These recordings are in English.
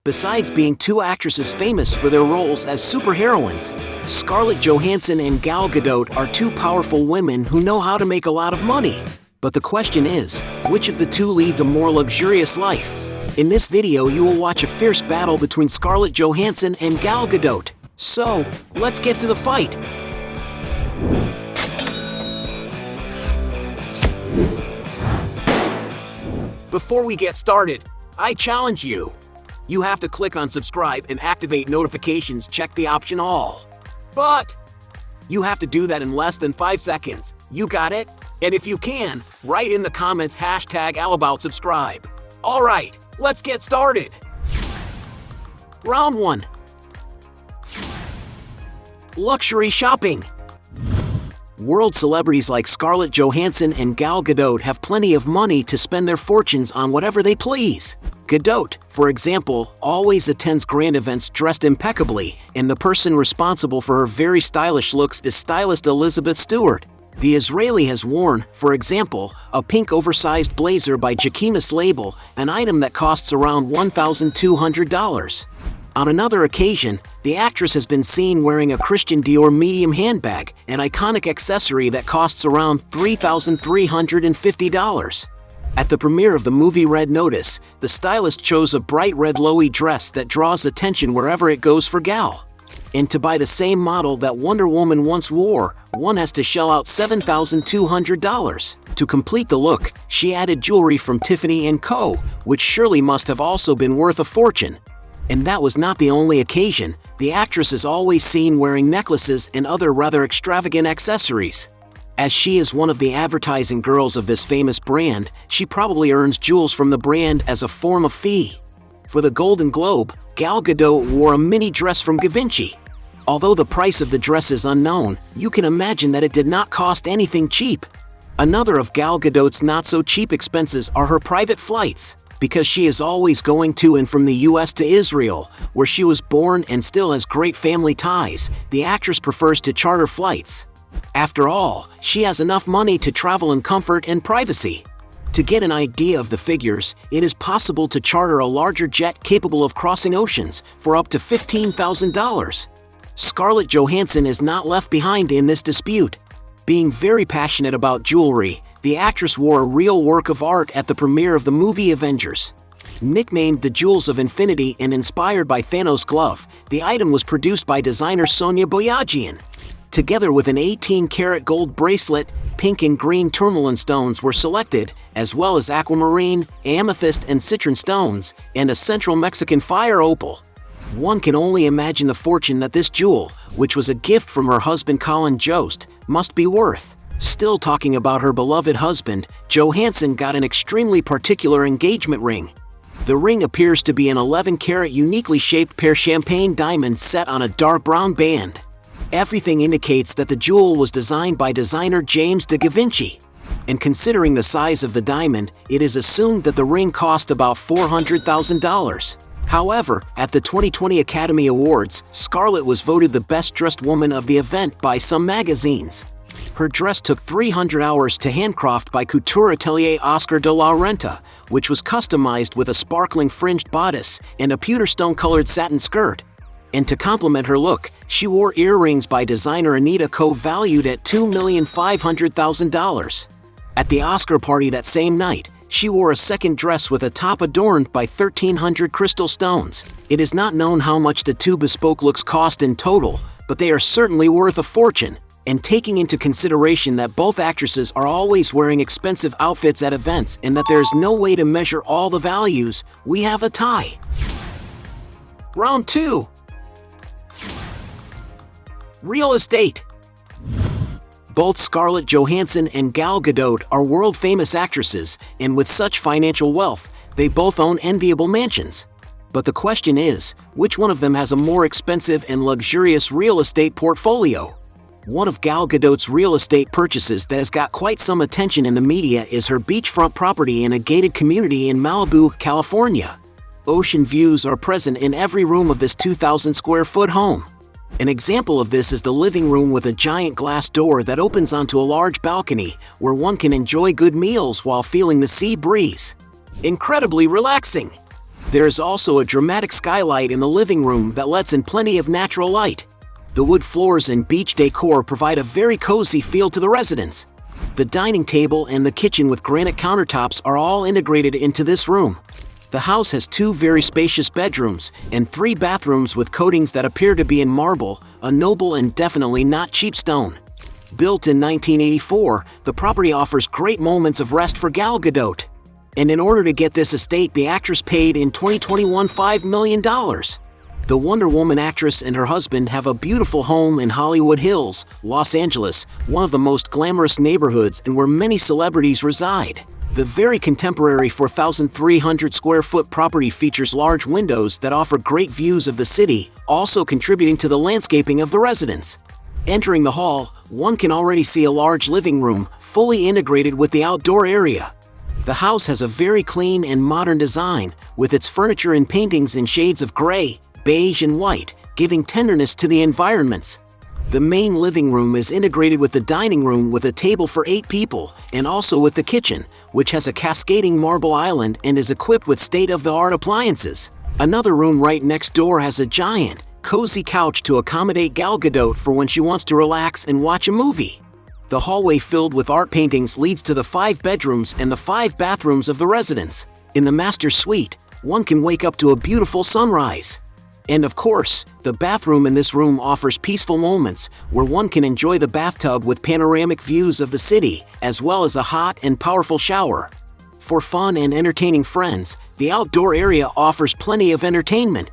Besides being two actresses famous for their roles as superheroines, Scarlett Johansson and Gal Gadot are two powerful women who know how to make a lot of money. But the question is, which of the two leads a more luxurious life? In this video you will watch a fierce battle between Scarlett Johansson and Gal Gadot. So, let's get to the fight! Before we get started, I challenge you. You have to click on subscribe and activate notifications, check the option all. But you have to do that in less than 5 seconds. You got it? And if you can, write in the comments #AllAboutSubscribe. Alright, let's get started. Round 1. Luxury shopping. World celebrities like Scarlett Johansson and Gal Gadot have plenty of money to spend their fortunes on whatever they please. Gadot, for example, always attends grand events dressed impeccably, and the person responsible for her very stylish looks is stylist Elizabeth Stewart. The Israeli has worn, for example, a pink oversized blazer by Jacquemus label, an item that costs around $1,200. On another occasion, the actress has been seen wearing a Christian Dior medium handbag, an iconic accessory that costs around $3,350. At the premiere of the movie Red Notice, the stylist chose a bright red lowy dress that draws attention wherever it goes for Gal. And to buy the same model that Wonder Woman once wore, one has to shell out $7,200. To complete the look, she added jewelry from Tiffany & Co., which surely must have also been worth a fortune. And that was not the only occasion. The actress is always seen wearing necklaces and other rather extravagant accessories. As she is one of the advertising girls of this famous brand, she probably earns jewels from the brand as a form of fee. For the Golden Globe, Gal Gadot wore a mini dress from Givenchy. Although the price of the dress is unknown, you can imagine that it did not cost anything cheap. Another of Gal Gadot's not-so-cheap expenses are her private flights. Because she is always going to and from the US to Israel, where she was born and still has great family ties, the actress prefers to charter flights. After all, she has enough money to travel in comfort and privacy. To get an idea of the figures, it is possible to charter a larger jet capable of crossing oceans for up to $15,000. Scarlett Johansson is not left behind in this dispute. Being very passionate about jewelry, the actress wore a real work of art at the premiere of the movie Avengers. Nicknamed the Jewels of Infinity and inspired by Thanos' glove, the item was produced by designer Sonia Boyajian. Together with an 18-karat gold bracelet, pink and green tourmaline stones were selected, as well as aquamarine, amethyst and citron stones, and a central Mexican fire opal. One can only imagine the fortune that this jewel, which was a gift from her husband Colin Jost, must be worth. Still talking about her beloved husband, Johansson got an extremely particular engagement ring. The ring appears to be an 11-karat uniquely shaped pear champagne diamond set on a dark brown band. Everything indicates that the jewel was designed by designer James de Givenchy. And considering the size of the diamond, it is assumed that the ring cost about $400,000. However, at the 2020 Academy Awards, Scarlett was voted the best-dressed woman of the event by some magazines. Her dress took 300 hours to handcraft by couture atelier Oscar de la Renta, which was customized with a sparkling fringed bodice and a pewter stone-colored satin skirt. And to complement her look, she wore earrings by designer Anita Ko valued at $2,500,000. At the Oscar party that same night, she wore a second dress with a top adorned by 1,300 crystal stones. It is not known how much the two bespoke looks cost in total, but they are certainly worth a fortune. And taking into consideration that both actresses are always wearing expensive outfits at events and that there is no way to measure all the values, we have a tie. Round 2. Real estate. Both Scarlett Johansson and Gal Gadot are world-famous actresses, and with such financial wealth, they both own enviable mansions. But the question is, which one of them has a more expensive and luxurious real estate portfolio? One of Gal Gadot's real estate purchases that has got quite some attention in the media is her beachfront property in a gated community in Malibu, California. Ocean views are present in every room of this 2,000-square-foot home. An example of this is the living room with a giant glass door that opens onto a large balcony where one can enjoy good meals while feeling the sea breeze. Incredibly relaxing. There is also a dramatic skylight in the living room that lets in plenty of natural light. The wood floors and beach decor provide a very cozy feel to the residence. The dining table and the kitchen with granite countertops are all integrated into this room. The house has 2 very spacious bedrooms and 3 bathrooms with coatings that appear to be in marble, a noble and definitely not cheap stone. Built in 1984, the property offers great moments of rest for Gal Gadot. And in order to get this estate, the actress paid in 2021 $5 million. The Wonder Woman actress and her husband have a beautiful home in Hollywood Hills, Los Angeles, one of the most glamorous neighborhoods and where many celebrities reside. The very contemporary 4,300 square foot property features large windows that offer great views of the city, also contributing to the landscaping of the residence. Entering the hall, one can already see a large living room, fully integrated with the outdoor area. The house has a very clean and modern design, with its furniture and paintings in shades of gray, beige and white, giving tenderness to the environments. The main living room is integrated with the dining room with a table for 8 people, and also with the kitchen, which has a cascading marble island and is equipped with state-of-the-art appliances. Another room right next door has a giant, cozy couch to accommodate Gal Gadot for when she wants to relax and watch a movie. The hallway filled with art paintings leads to the 5 bedrooms and the 5 bathrooms of the residence. In the master suite, one can wake up to a beautiful sunrise. And of course, the bathroom in this room offers peaceful moments where one can enjoy the bathtub with panoramic views of the city, as well as a hot and powerful shower. For fun and entertaining friends, the outdoor area offers plenty of entertainment.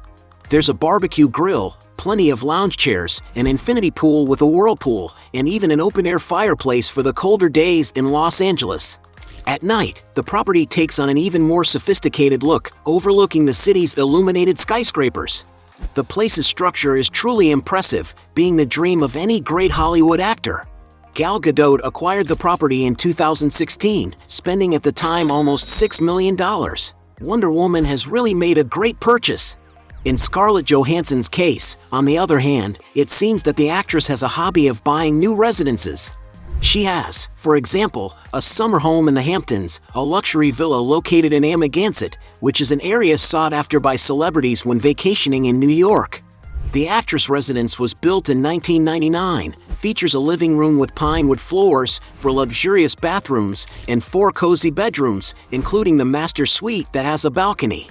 There's a barbecue grill, plenty of lounge chairs, an infinity pool with a whirlpool, and even an open-air fireplace for the colder days in Los Angeles. At night, the property takes on an even more sophisticated look, overlooking the city's illuminated skyscrapers. The place's structure is truly impressive, being the dream of any great Hollywood actor. Gal Gadot acquired the property in 2016, spending at the time almost $6 million. Wonder Woman has really made a great purchase. In Scarlett Johansson's case, on the other hand, it seems that the actress has a hobby of buying new residences. She has, for example, a summer home in the Hamptons, a luxury villa located in Amagansett, which is an area sought after by celebrities when vacationing in New York. The actress' residence was built in 1999, features a living room with pine wood floors, 4 luxurious bathrooms, and 4 cozy bedrooms, including the master suite that has a balcony.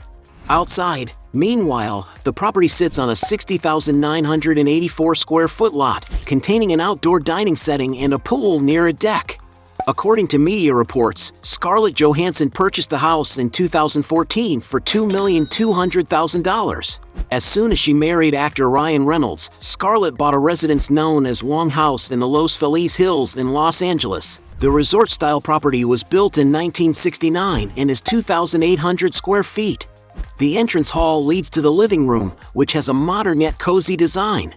Outside, meanwhile, the property sits on a 60,984 square foot lot, containing an outdoor dining setting and a pool near a deck. According to media reports, Scarlett Johansson purchased the house in 2014 for $2,200,000. As soon as she married actor Ryan Reynolds, Scarlett bought a residence known as Wong House in the Los Feliz Hills in Los Angeles. The resort-style property was built in 1969 and is 2,800 square feet. The entrance hall leads to the living room, which has a modern yet cozy design.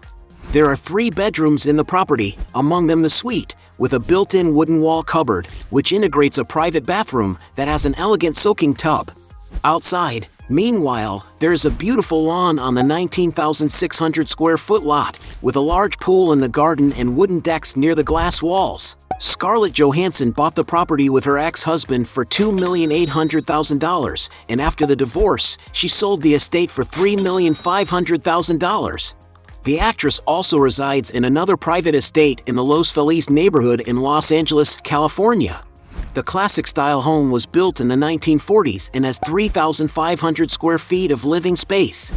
There are 3 bedrooms in the property, among them the suite, with a built-in wooden wall cupboard, which integrates a private bathroom that has an elegant soaking tub. Outside, meanwhile, there is a beautiful lawn on the 19,600 square foot lot, with a large pool in the garden and wooden decks near the glass walls. Scarlett Johansson bought the property with her ex-husband for $2,800,000, and after the divorce, she sold the estate for $3,500,000. The actress also resides in another private estate in the Los Feliz neighborhood in Los Angeles, California. The classic-style home was built in the 1940s and has 3,500 square feet of living space.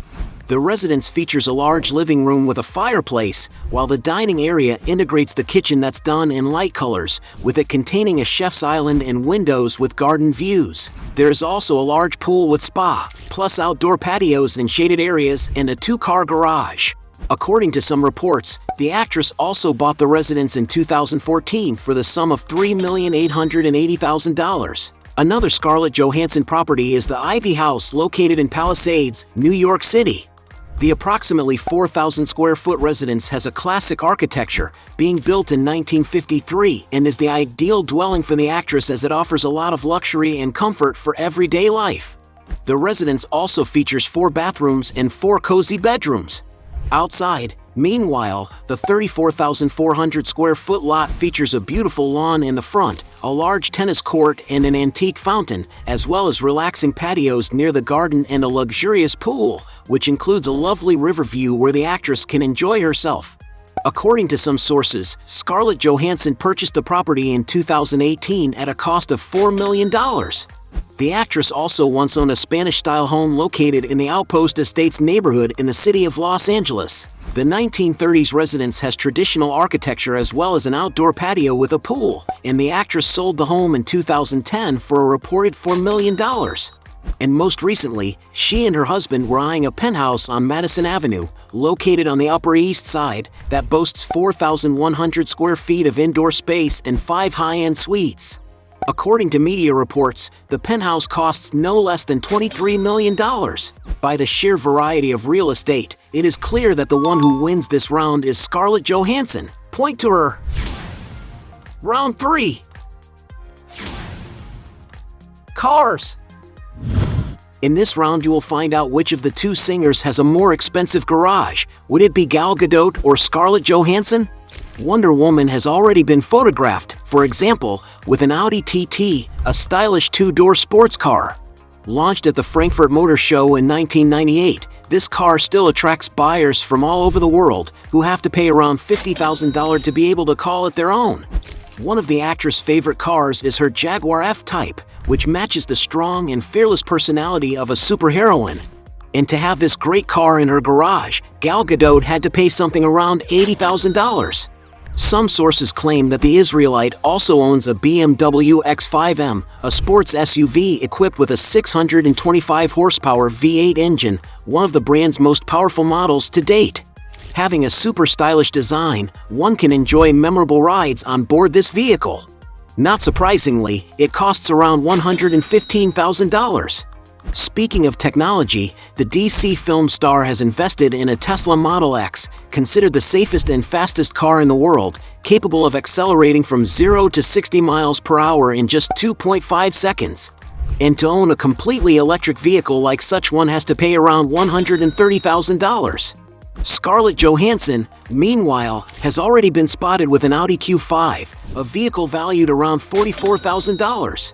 The residence features a large living room with a fireplace, while the dining area integrates the kitchen that's done in light colors, with it containing a chef's island and windows with garden views. There is also a large pool with spa, plus outdoor patios and shaded areas and a 2-car garage. According to some reports, the actress also bought the residence in 2014 for the sum of $3,880,000. Another Scarlett Johansson property is the Ivy House located in Palisades, New York City. The approximately 4,000 square foot residence has a classic architecture, being built in 1953, and is the ideal dwelling for the actress as it offers a lot of luxury and comfort for everyday life. The residence also features 4 bathrooms and 4 cozy bedrooms. Outside, Meanwhile, the 34,400 square foot lot features a beautiful lawn in the front, a large tennis court and an antique fountain, as well as relaxing patios near the garden and a luxurious pool, which includes a lovely river view where the actress can enjoy herself. According to some sources, Scarlett Johansson purchased the property in 2018 at a cost of $4 million. The actress also once owned a Spanish-style home located in the Outpost Estates neighborhood in the city of Los Angeles. The 1930s residence has traditional architecture as well as an outdoor patio with a pool, and the actress sold the home in 2010 for a reported $4 million. And most recently, she and her husband were eyeing a penthouse on Madison Avenue, located on the Upper East Side, that boasts 4,100 square feet of indoor space and 5 high-end suites. According to media reports, the penthouse costs no less than $23 million. By the sheer variety of real estate, it is clear that the one who wins this round is Scarlett Johansson. Point to her. Round 3. Cars. In this round you will find out which of the two singers has a more expensive garage. Would it be Gal Gadot or Scarlett Johansson? Wonder Woman has already been photographed, for example, with an Audi TT, a stylish two-door sports car. Launched at the Frankfurt Motor Show in 1998, this car still attracts buyers from all over the world who have to pay around $50,000 to be able to call it their own. One of the actress' favorite cars is her Jaguar F-Type, which matches the strong and fearless personality of a superheroine. And to have this great car in her garage, Gal Gadot had to pay something around $80,000. Some sources claim that the Israelite also owns a BMW X5M, a sports SUV equipped with a 625 horsepower V8 engine, one of the brand's most powerful models to date. Having a super stylish design, one can enjoy memorable rides on board this vehicle. Not surprisingly, it costs around $115,000. Speaking of technology, the DC film star has invested in a Tesla Model X, considered the safest and fastest car in the world, capable of accelerating from 0 to 60 miles per hour in just 2.5 seconds. And to own a completely electric vehicle like such, one has to pay around $130,000. Scarlett Johansson, meanwhile, has already been spotted with an Audi Q5, a vehicle valued around $44,000.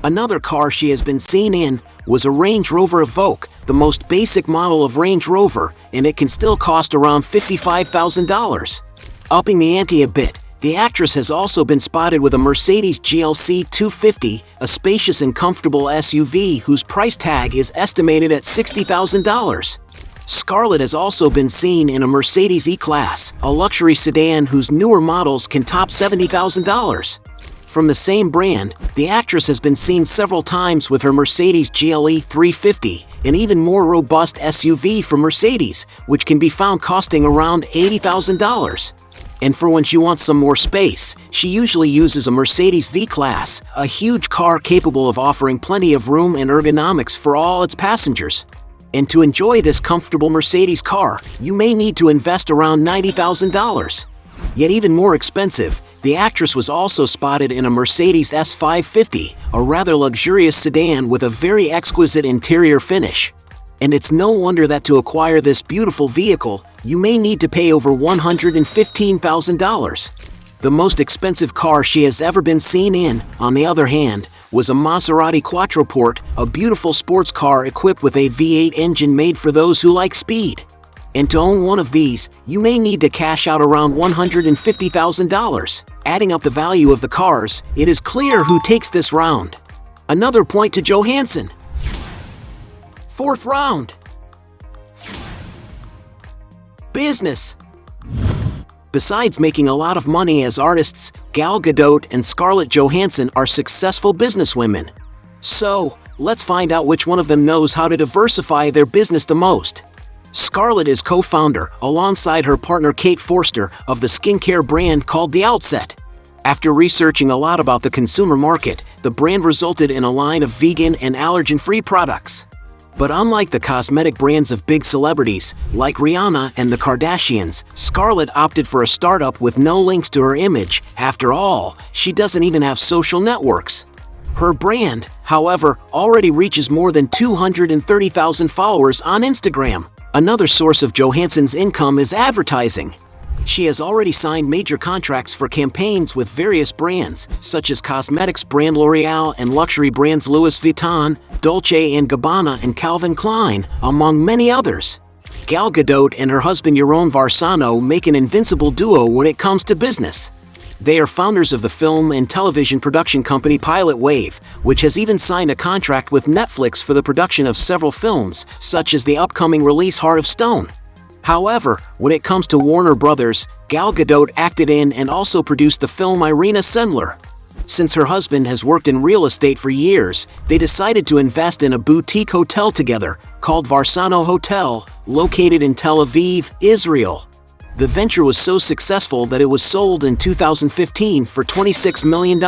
Another car she has been seen in was a Range Rover Evoque, the most basic model of Range Rover, and it can still cost around $55,000. Upping the ante a bit, the actress has also been spotted with a Mercedes GLC 250, a spacious and comfortable SUV whose price tag is estimated at $60,000. Scarlett has also been seen in a Mercedes E-Class, a luxury sedan whose newer models can top $70,000. From the same brand, the actress has been seen several times with her Mercedes GLE 350, an even more robust SUV from Mercedes, which can be found costing around $80,000. And for when she wants some more space, she usually uses a Mercedes V-Class, a huge car capable of offering plenty of room and ergonomics for all its passengers. And to enjoy this comfortable Mercedes car, you may need to invest around $90,000. Yet even more expensive, the actress was also spotted in a Mercedes S550, a rather luxurious sedan with a very exquisite interior finish. And it's no wonder that to acquire this beautiful vehicle, you may need to pay over $115,000. The most expensive car she has ever been seen in, on the other hand, was a Maserati Quattroporte, a beautiful sports car equipped with a V8 engine made for those who like speed. And to own one of these, you may need to cash out around $150,000. Adding up the value of the cars, it is clear who takes this round. Another point to Johansson. Fourth round. Business. Besides making a lot of money as artists, Gal Gadot and Scarlett Johansson are successful businesswomen. So, let's find out which one of them knows how to diversify their business the most. Scarlett is co-founder, alongside her partner Kate Forster, of the skincare brand called The Outset. After researching a lot about the consumer market, the brand resulted in a line of vegan and allergen-free products. But unlike the cosmetic brands of big celebrities, like Rihanna and the Kardashians, Scarlett opted for a startup with no links to her image. After all, she doesn't even have social networks. Her brand, however, already reaches more than 230,000 followers on Instagram. Another source of Johansson's income is advertising. She has already signed major contracts for campaigns with various brands, such as cosmetics brand L'Oreal and luxury brands Louis Vuitton, Dolce & Gabbana and Calvin Klein, among many others. Gal Gadot and her husband Yaron Varsano make an invincible duo when it comes to business. They are founders of the film and television production company Pilot Wave, which has even signed a contract with Netflix for the production of several films, such as the upcoming release Heart of Stone. However, when it comes to Warner Brothers, Gal Gadot acted in and also produced the film Irina Sendler. Since her husband has worked in real estate for years, they decided to invest in a boutique hotel together, called Varsano Hotel, located in Tel Aviv, Israel. The venture was so successful that it was sold in 2015 for $26 million.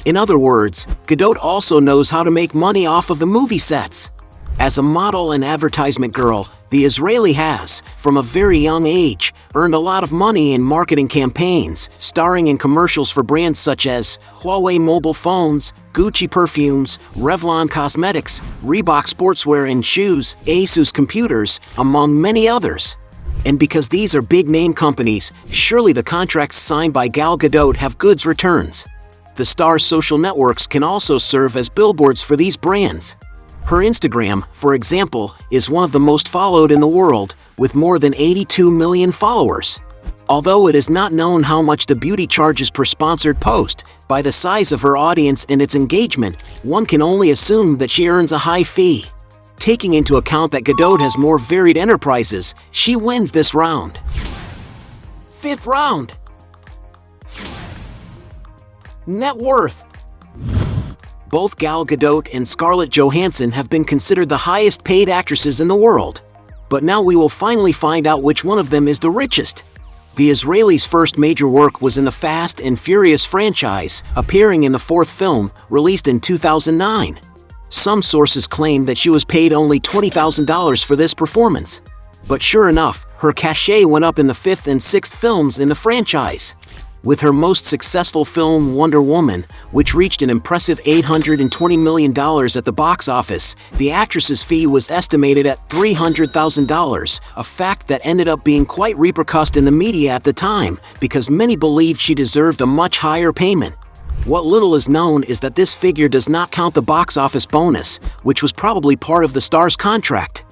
In other words, Gadot also knows how to make money off of the movie sets. As a model and advertisement girl, the Israeli has, from a very young age, earned a lot of money in marketing campaigns, starring in commercials for brands such as Huawei mobile phones, Gucci perfumes, Revlon cosmetics, Reebok sportswear and shoes, Asus computers, among many others. And because these are big-name companies, surely the contracts signed by Gal Gadot have goods returns. The star's social networks can also serve as billboards for these brands. Her Instagram, for example, is one of the most followed in the world, with more than 82 million followers. Although it is not known how much the beauty charges per sponsored post, by the size of her audience and its engagement, one can only assume that she earns a high fee. Taking into account that Gadot has more varied enterprises, she wins this round. Fifth round. Net worth. Both Gal Gadot and Scarlett Johansson have been considered the highest paid actresses in the world. But now we will finally find out which one of them is the richest. The Israeli's first major work was in the Fast and Furious franchise, appearing in the fourth film, released in 2009. Some sources claim that she was paid only $20,000 for this performance. But sure enough, her cachet went up in the fifth and sixth films in the franchise. With her most successful film Wonder Woman, which reached an impressive $820 million at the box office, the actress's fee was estimated at $300,000, a fact that ended up being quite repercussed in the media at the time, because many believed she deserved a much higher payment. What little is known is that this figure does not count the box office bonus, which was probably part of the star's contract.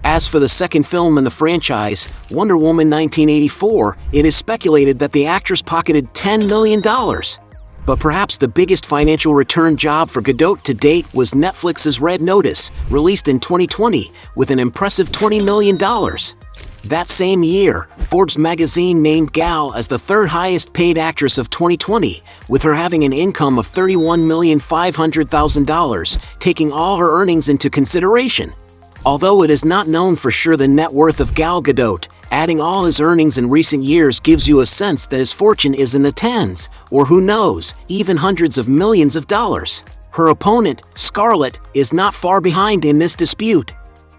As for the second film in the franchise, Wonder Woman 1984, it is speculated that the actress pocketed $10 million. But perhaps the biggest financial return job for Gadot to date was Netflix's Red Notice, released in 2020, with an impressive $20 million. That same year, Forbes magazine named Gal as the third highest paid actress of 2020, with her having an income of $31,500,000, taking all her earnings into consideration. Although it is not known for sure the net worth of Gal Gadot, adding all his earnings in recent years gives you a sense that his fortune is in the tens, or who knows, even hundreds of millions of dollars. Her opponent, Scarlett, is not far behind in this dispute.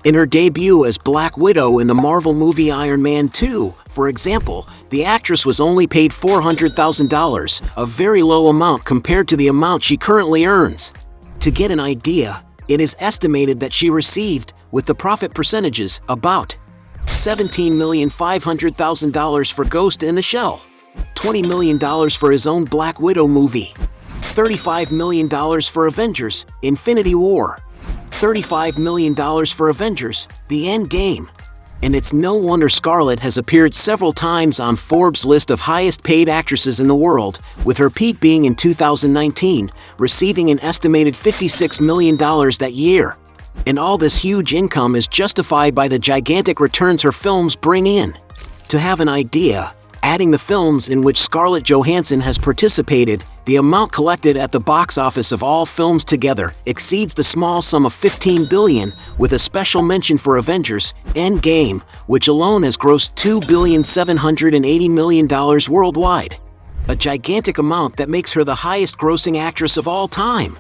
In her debut as Black Widow in the Marvel movie Iron Man 2, for example, the actress was only paid $400,000, a very low amount compared to the amount she currently earns. To get an idea, it is estimated that she received, with the profit percentages, about $17,500,000 for Ghost in the Shell, $20 million for his own Black Widow movie, $35 million for Avengers: Infinity War, $35 million for Avengers: The End Game. And it's no wonder Scarlett has appeared several times on Forbes' list of highest paid actresses in the world, with her peak being in 2019, receiving an estimated $56 million that year. And all this huge income is justified by the gigantic returns her films bring in. To have an idea, adding the films in which Scarlett Johansson has participated, the amount collected at the box office of all films together exceeds the small sum of $15 billion, with a special mention for Avengers: End Game, which alone has grossed $2,780 million worldwide. A gigantic amount that makes her the highest grossing actress of all time.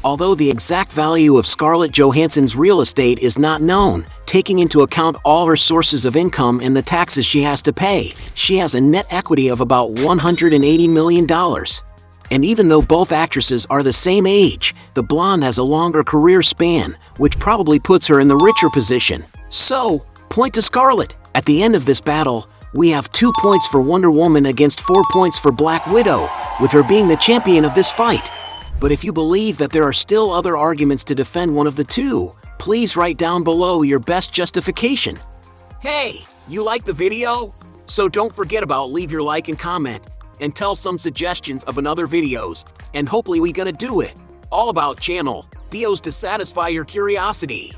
Although the exact value of Scarlett Johansson's real estate is not known, taking into account all her sources of income and the taxes she has to pay, she has a net equity of about $180 million. And even though both actresses are the same age, the blonde has a longer career span, which probably puts her in the richer position. So, Point to Scarlett. At the end of this battle, we have 2 points for Wonder Woman against 4 points for Black Widow, with her being the champion of this fight. But if you believe that there are still other arguments to defend one of the two, please write down below your best justification. Hey, you like the video? So don't forget about leave your like and comment, and tell some suggestions of another videos, and hopefully we gonna do it. All about channel, deals to satisfy your curiosity.